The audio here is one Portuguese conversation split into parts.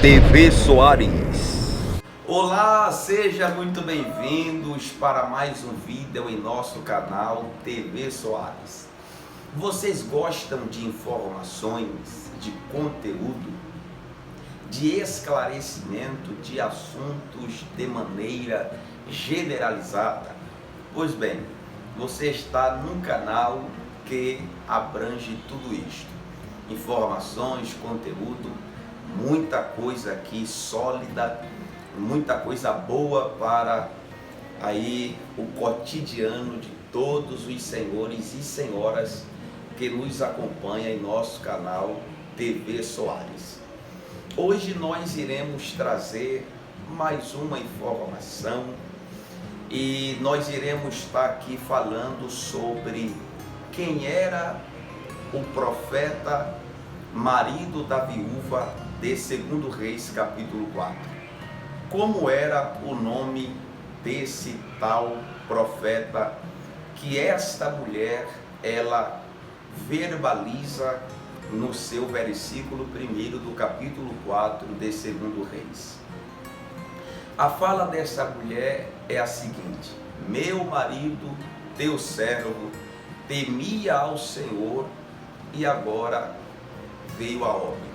TV Soares. Olá, sejam muito bem-vindos para mais um vídeo em nosso canal TV Soares. Vocês gostam de informações, de conteúdo, de esclarecimento de assuntos de maneira generalizada? Pois bem, você está num canal que abrange tudo isto. Informações, conteúdo, muita coisa aqui sólida, muita coisa boa para aí o cotidiano de todos os senhores e senhoras que nos acompanham em nosso canal TV Soares. Hoje nós iremos trazer mais uma informação e nós iremos estar aqui falando sobre quem era o profeta, marido da viúva de 2 Reis, capítulo 4. Como era o nome desse tal profeta que esta mulher, ela verbaliza no seu versículo 1 do capítulo 4 de 2 Reis. A fala dessa mulher é a seguinte: meu marido, teu servo, temia ao Senhor e agora veio a óbito.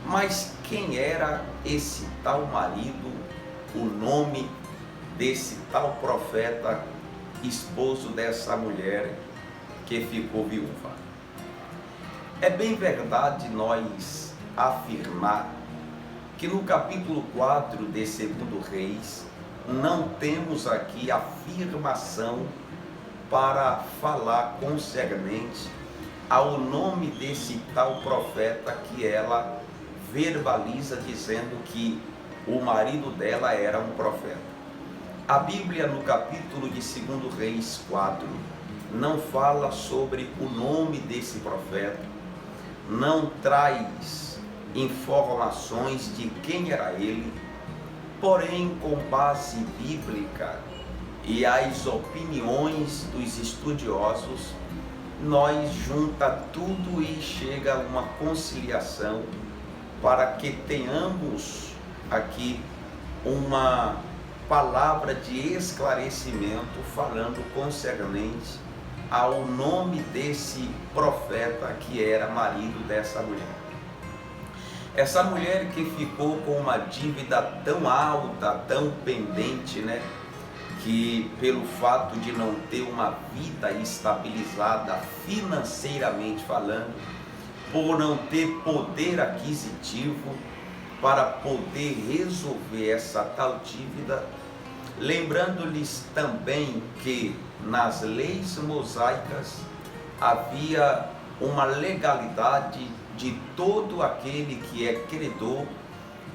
Mas quem era esse tal marido, o nome desse tal profeta, esposo dessa mulher que ficou viúva? É bem verdade nós afirmar que no capítulo 4 de 2 Reis não temos aqui afirmação para falar concernente ao nome desse tal profeta que ela verbaliza dizendo que o marido dela era um profeta. A Bíblia no capítulo de 2 Reis 4 não fala sobre o nome desse profeta, não traz informações de quem era ele, porém com base bíblica e as opiniões dos estudiosos, nós junta tudo e chega a uma conciliação para que tenhamos aqui uma palavra de esclarecimento falando concernente ao nome desse profeta que era marido dessa mulher. Essa mulher que ficou com uma dívida tão alta, tão pendente, que pelo fato de não ter uma vida estabilizada financeiramente falando, por não ter poder aquisitivo para poder resolver essa tal dívida, lembrando-lhes também que nas leis mosaicas havia uma legalidade de todo aquele que é credor,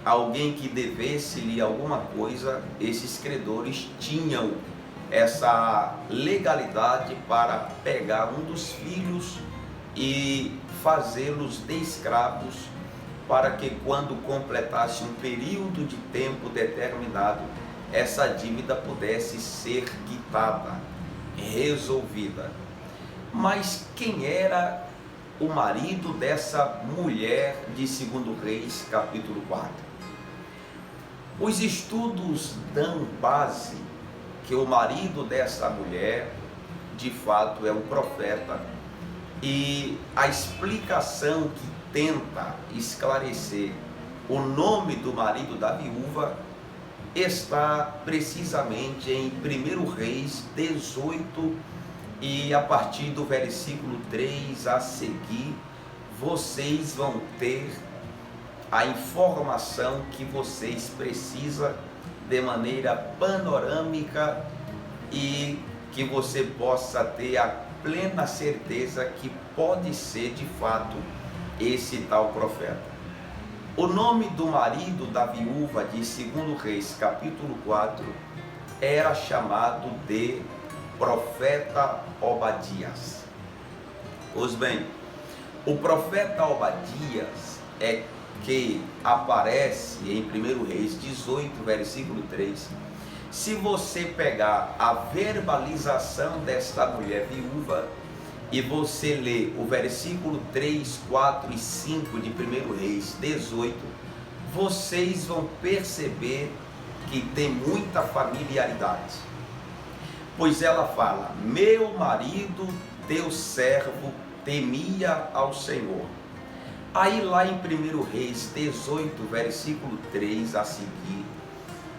alguém que devesse-lhe alguma coisa, esses credores tinham essa legalidade para pegar um dos filhos e fazê-los de escravos, para que quando completasse um período de tempo determinado, essa dívida pudesse ser quitada, resolvida. Mas quem era o marido dessa mulher de 2 Reis, capítulo 4? Os estudos dão base que o marido dessa mulher, de fato, é um profeta, e a explicação que tenta esclarecer o nome do marido da viúva está precisamente em 1 Reis 18, e a partir do versículo 3 a seguir, vocês vão ter a informação que vocês precisam de maneira panorâmica e que você possa ter a plena certeza que pode ser de fato esse tal profeta. O nome do marido da viúva de 2 Reis, capítulo 4, era chamado de profeta Obadias. Pois bem, o profeta Obadias é que aparece em 1 Reis 18, versículo 3. Se você pegar a verbalização desta mulher viúva e você ler o versículo 3, 4 e 5 de 1 Reis 18, vocês vão perceber que tem muita familiaridade. Pois ela fala: meu marido, teu servo, temia ao Senhor. Aí lá em 1 Reis 18, versículo 3 a seguir,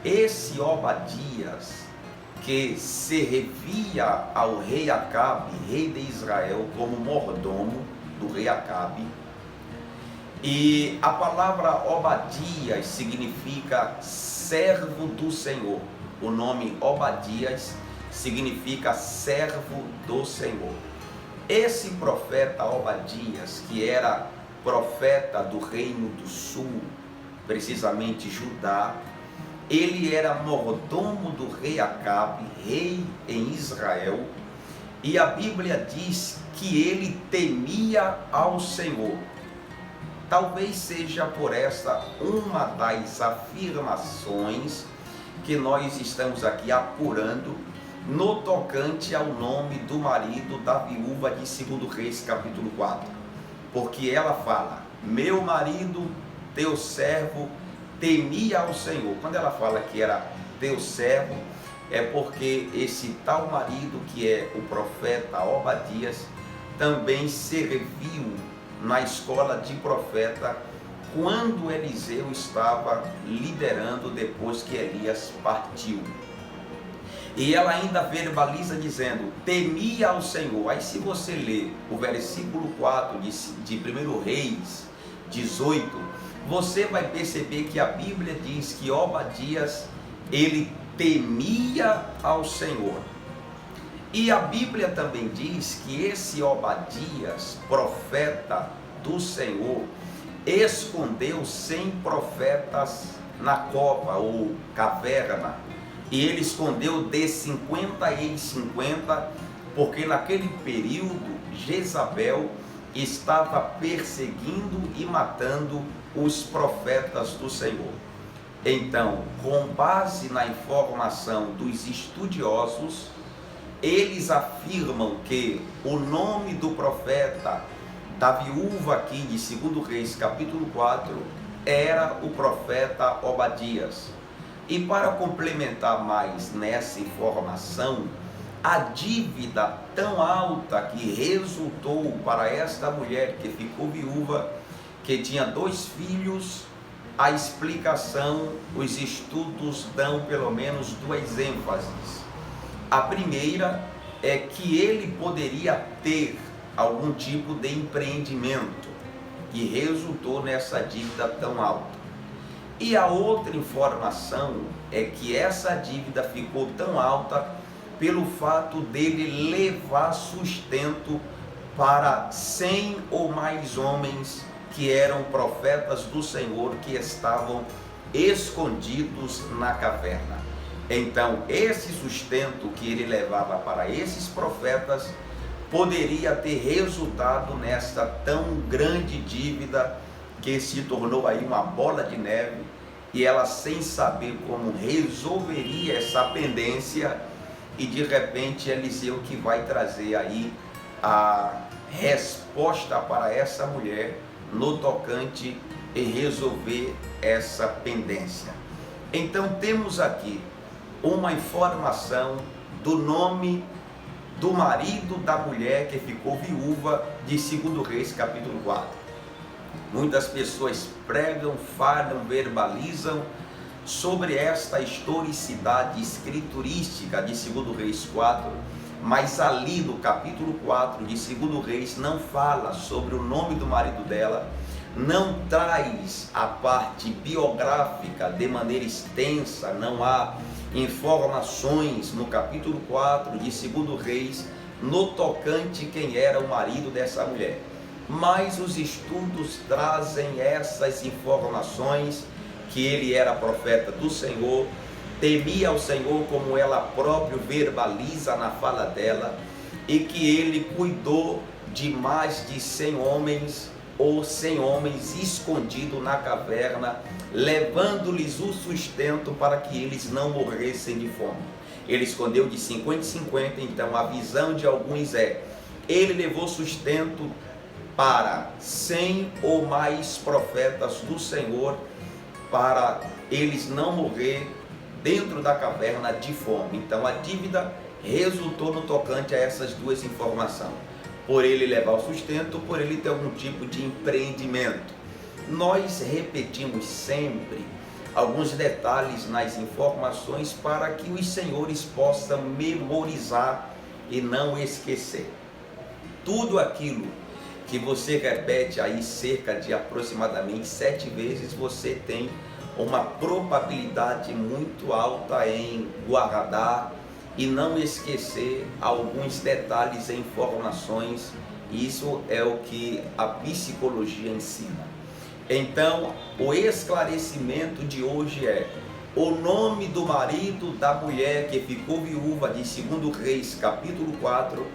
esse Obadias, que servia ao rei Acabe, rei de Israel, como mordomo do rei Acabe, e a palavra Obadias significa servo do Senhor. O nome Obadias significa servo do Senhor. Esse profeta Obadias, que era profeta do reino do sul, precisamente Judá, ele era mordomo do rei Acabe, rei em Israel, e a Bíblia diz que ele temia ao Senhor. Talvez seja por essa uma das afirmações que nós estamos aqui apurando no tocante ao nome do marido da viúva de 2 Reis capítulo 4. Porque ela fala: meu marido, teu servo, temia ao Senhor. Quando ela fala que era teu servo, é porque esse tal marido, que é o profeta Obadias, também serviu na escola de profeta quando Eliseu estava liderando depois que Elias partiu. E ela ainda verbaliza dizendo: temia ao Senhor. Aí se você ler o versículo 4 de 1 Reis 18, você vai perceber que a Bíblia diz que Obadias, ele temia ao Senhor. E a Bíblia também diz que esse Obadias, profeta do Senhor, escondeu 100 profetas na cova ou caverna. E ele escondeu de 50 em 50, porque naquele período Jezabel estava perseguindo e matando os profetas do Senhor. Então, com base na informação dos estudiosos, eles afirmam que o nome do profeta da viúva aqui de 2 Reis capítulo 4 era o profeta Obadias. E para complementar mais nessa informação, a dívida tão alta que resultou para esta mulher que ficou viúva, que tinha 2 filhos, a explicação, os estudos dão pelo menos 2 ênfases. A primeira é que ele poderia ter algum tipo de empreendimento que resultou nessa dívida tão alta. E a outra informação é que essa dívida ficou tão alta pelo fato dele levar sustento para 100 ou mais homens que eram profetas do Senhor, que estavam escondidos na caverna. Então, esse sustento que ele levava para esses profetas poderia ter resultado nesta tão grande dívida, que se tornou aí uma bola de neve, e ela, sem saber como resolveria essa pendência, e de repente Eliseu que vai trazer aí a resposta para essa mulher no tocante em resolver essa pendência. Então temos aqui uma informação do nome do marido da mulher que ficou viúva de 2 Reis capítulo 4. Muitas pessoas pregam, falam, verbalizam sobre esta historicidade escriturística de 2 Reis 4, mas ali no capítulo 4 de 2 Reis não fala sobre o nome do marido dela, não traz a parte biográfica de maneira extensa, não há informações no capítulo 4 de 2 Reis no tocante quem era o marido dessa mulher. Mas os estudos trazem essas informações, que ele era profeta do Senhor, temia ao Senhor, como ela própria verbaliza na fala dela, e que ele cuidou de mais de 100 homens, ou 100 homens escondidos na caverna, levando-lhes o sustento para que eles não morressem de fome. Ele escondeu de 50 em 50, então a visão de alguns é: ele levou sustento para 100 ou mais profetas do Senhor, para eles não morrer dentro da caverna de fome. Então a dívida resultou no tocante a essas duas informações, por ele levar o sustento, por ele ter algum tipo de empreendimento. Nós repetimos sempre alguns detalhes nas informações para que os senhores possam memorizar e não esquecer. Tudo aquilo que você repete aí cerca de aproximadamente 7 vezes, você tem uma probabilidade muito alta em guardar e não esquecer alguns detalhes e informações. Isso é o que a psicologia ensina. Então, o esclarecimento de hoje é: o nome do marido da mulher que ficou viúva, de 2 Reis, capítulo 4,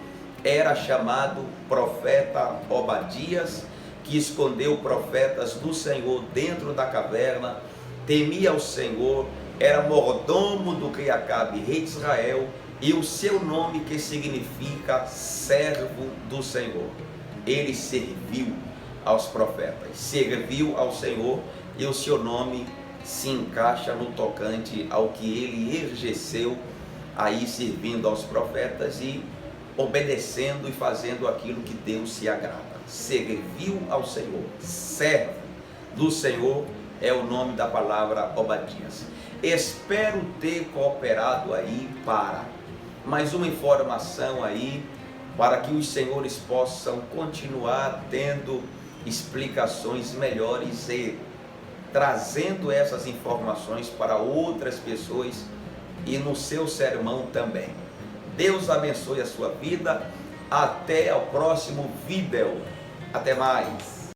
era chamado profeta Obadias, que escondeu profetas do Senhor dentro da caverna, temia o Senhor, era mordomo do rei Acabe, rei de Israel, e o seu nome, que significa servo do Senhor. Ele serviu aos profetas, serviu ao Senhor, e o seu nome se encaixa no tocante ao que ele exerceu aí, servindo aos profetas e obedecendo e fazendo aquilo que Deus se agrada. Serviu ao Senhor, servo do Senhor é o nome da palavra Obadias. Espero ter cooperado aí para mais uma informação aí, para que os senhores possam continuar tendo explicações melhores e trazendo essas informações para outras pessoas e no seu sermão também. Deus abençoe a sua vida. Até o próximo vídeo. Até mais.